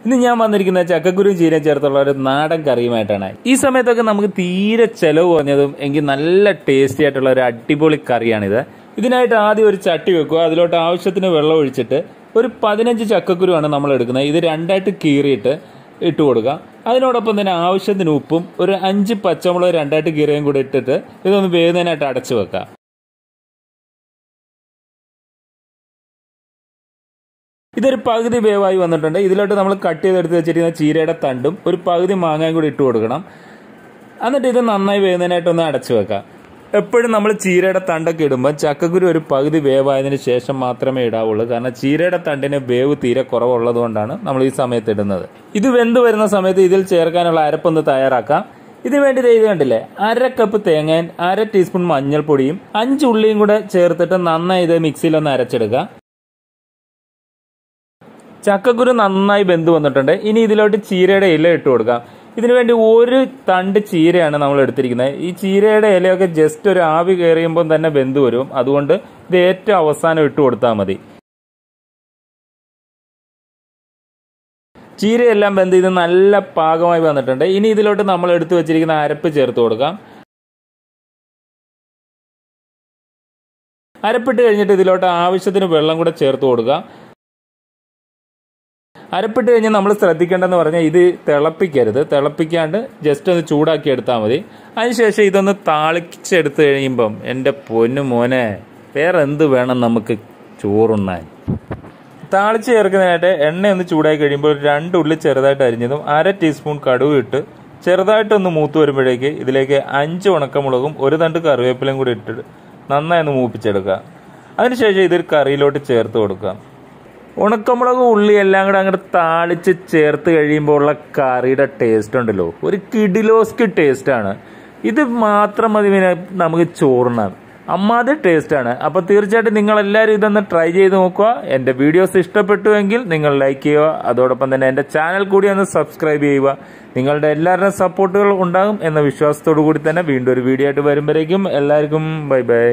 ഇന്ന് ഞാൻ വന്നിരിക്കുന്ന ചക്കക്കുരു ചീരയും ചേർത്തുള്ള ഒരു നാടൻ കറിയുമായിട്ടാണ്. ഈ സമയത്തൊക്കെ നമുക്ക് തീരെ ചെലവ് കുറഞ്ഞതും എങ്കിൽ നല്ല ടേസ്റ്റി ആയിട്ടുള്ള ഒരു അടിപൊളി കറിയാണിത്. ഇതിനായിട്ട് ആദ്യം ഒരു ചട്ടി വെക്കുക. അതിലോട്ട് ആവശ്യത്തിന് വെള്ളം ഒഴിച്ചിട്ട് ഒരു 15 ചക്കക്കുരുവാണ് നമ്മൾ എടുക്കുന്നത്. ഇത് രണ്ടായിട്ട് കീറിയിട്ട് ഇട്ട് കൊടുക്കുക. അതിനോടൊപ്പം തന്നെ ആവശ്യത്തിന് ഉപ്പും ഒരു 5 പച്ചമുളക് രണ്ടായിട്ട് കീറിയും കൂടി ഇട്ടിട്ട് ഇതൊന്ന് വേകുന്നതിനായിട്ട് അടച്ചു വെക്കാം. ഇതൊരു പകുതി വേവായി വന്നിട്ടുണ്ട്. ഇതിലോട്ട് നമ്മൾ കട്ട് ചെയ്തെടുത്ത് വെച്ചിരിക്കുന്ന ചീരയുടെ തണ്ടും ഒരു പകുതി മാങ്ങയും കൂടി ഇട്ട് കൊടുക്കണം. എന്നിട്ട് ഇത് നന്നായി വേകുന്നതിനായിട്ടൊന്ന് അടച്ചു വെക്കാം. എപ്പോഴും നമ്മൾ ചീരയുടെ തണ്ടൊക്കെ ഇടുമ്പോൾ ചക്കക്കുരു ഒരു പകുതി വേവായതിനു ശേഷം മാത്രമേ ഇടാവുള്ളൂ. കാരണം ചീരയുടെ തണ്ടിന് വേവ് തീരെ കുറവുള്ളത് കൊണ്ടാണ് നമ്മൾ ഈ സമയത്ത് ഇടുന്നത്. ഇത് വെന്ത് വരുന്ന സമയത്ത് ഇതിൽ ചേർക്കാനുള്ള അരപ്പൊന്ന് തയ്യാറാക്കാം. ഇതിനു വേണ്ടി ഇത് കണ്ടില്ലേ, 1/2 കപ്പ് തേങ്ങയും 1/2 ടീസ്പൂൺ മഞ്ഞൾപ്പൊടിയും 5 ഉള്ളിയും കൂടെ ചേർത്തിട്ട് നന്നായി ഇത് മിക്സിയിലൊന്ന് അരച്ചെടുക്കുക. ചക്കക്കുരു നന്നായി വെന്ത് വന്നിട്ടുണ്ട്. ഇനി ഇതിലോട്ട് ചീരയുടെ ഇല ഇട്ട് കൊടുക്കാം. ഇതിനുവേണ്ടി ഒരു തണ്ട് ചീരയാണ് നമ്മൾ എടുത്തിരിക്കുന്നത്. ഈ ചീരയുടെ ഇലയൊക്കെ ജസ്റ്റ് ഒരു ആവി കയറിയുമ്പോൾ തന്നെ വെന്ത് വരും. അതുകൊണ്ട് ഇത് ഏറ്റവും അവസാനം ഇട്ട് കൊടുത്താൽ മതി. ചീരയെല്ലാം വെന്ത് ഇത് നല്ല പാകമായി വന്നിട്ടുണ്ട്. ഇനി ഇതിലോട്ട് നമ്മൾ എടുത്തു വെച്ചിരിക്കുന്ന അരപ്പ് ചേർത്ത് കൊടുക്കാം. അരപ്പിട്ട് കഴിഞ്ഞിട്ട് ഇതിലോട്ട് ആവശ്യത്തിന് വെള്ളം കൂടെ ചേർത്ത് കൊടുക്കുക. അരപ്പിട്ട് കഴിഞ്ഞാൽ നമ്മൾ ശ്രദ്ധിക്കേണ്ടതെന്ന് പറഞ്ഞാൽ ഇത് തിളപ്പിക്കരുത്. തിളപ്പിക്കാണ്ട് ജസ്റ്റ് ഒന്ന് ചൂടാക്കി എടുത്താൽ മതി. അതിനുശേഷം ഇതൊന്ന് താളിച്ചെടുത്ത് കഴിയുമ്പം എൻ്റെ പൊന്നു മോനെ വേറെ എന്ത് വേണം നമുക്ക് ചോറുണ്ണാൻ. താളിച്ച് ചേർക്കുന്നതിനായിട്ട് എണ്ണയൊന്ന് ചൂടാക്കി കഴിയുമ്പോൾ 2 ഉള്ളി ചെറുതായിട്ട് അരിഞ്ഞതും 1/2 ടീസ്പൂൺ കടുക് ഇട്ട് ചെറുതായിട്ടൊന്ന് മൂത്ത് വരുമ്പോഴേക്ക് ഇതിലേക്ക് 5 ഉണക്കമുളകും 1 തണ്ട് കറിവേപ്പിലയും കൂടി ഇട്ടിട്ട് നന്നായി ഒന്ന് മൂപ്പിച്ചെടുക്കുക. അതിനുശേഷം ഇതൊരു കറിയിലോട്ട് ചേർത്ത് കൊടുക്കുക. ഉണക്കമുളക് ഉള്ളി എല്ലാം കൂടെ അങ്ങോട്ട് താളിച്ച് ചേർത്ത് കഴിയുമ്പോൾ ഉള്ള കറിയുടെ ടേസ്റ്റ് ഉണ്ടല്ലോ, ഒരു കിടിലോസ്കി ടേസ്റ്റാണ്. ഇത് മാത്രം മതി നമുക്ക് ചോറുണ്ണാൻ. അമ്മാതിരി ടേസ്റ്റാണ്. അപ്പോൾ തീർച്ചയായിട്ടും നിങ്ങളെല്ലാവരും ഇതൊന്ന് ട്രൈ ചെയ്ത് നോക്കുക. എൻ്റെ വീഡിയോസ് ഇഷ്ടപ്പെട്ടുവെങ്കിൽ നിങ്ങൾ ലൈക്ക് ചെയ്യുക. അതോടൊപ്പം തന്നെ എൻ്റെ ചാനൽ കൂടി ഒന്ന് സബ്സ്ക്രൈബ് ചെയ്യുക. നിങ്ങളുടെ എല്ലാവരുടെയും സപ്പോർട്ടുകൾ ഉണ്ടാകും എന്ന വിശ്വാസത്തോടു കൂടി തന്നെ വീണ്ടും ഒരു വീഡിയോ ആയിട്ട് വരുമ്പോഴേക്കും എല്ലാവർക്കും ബൈ ബൈ.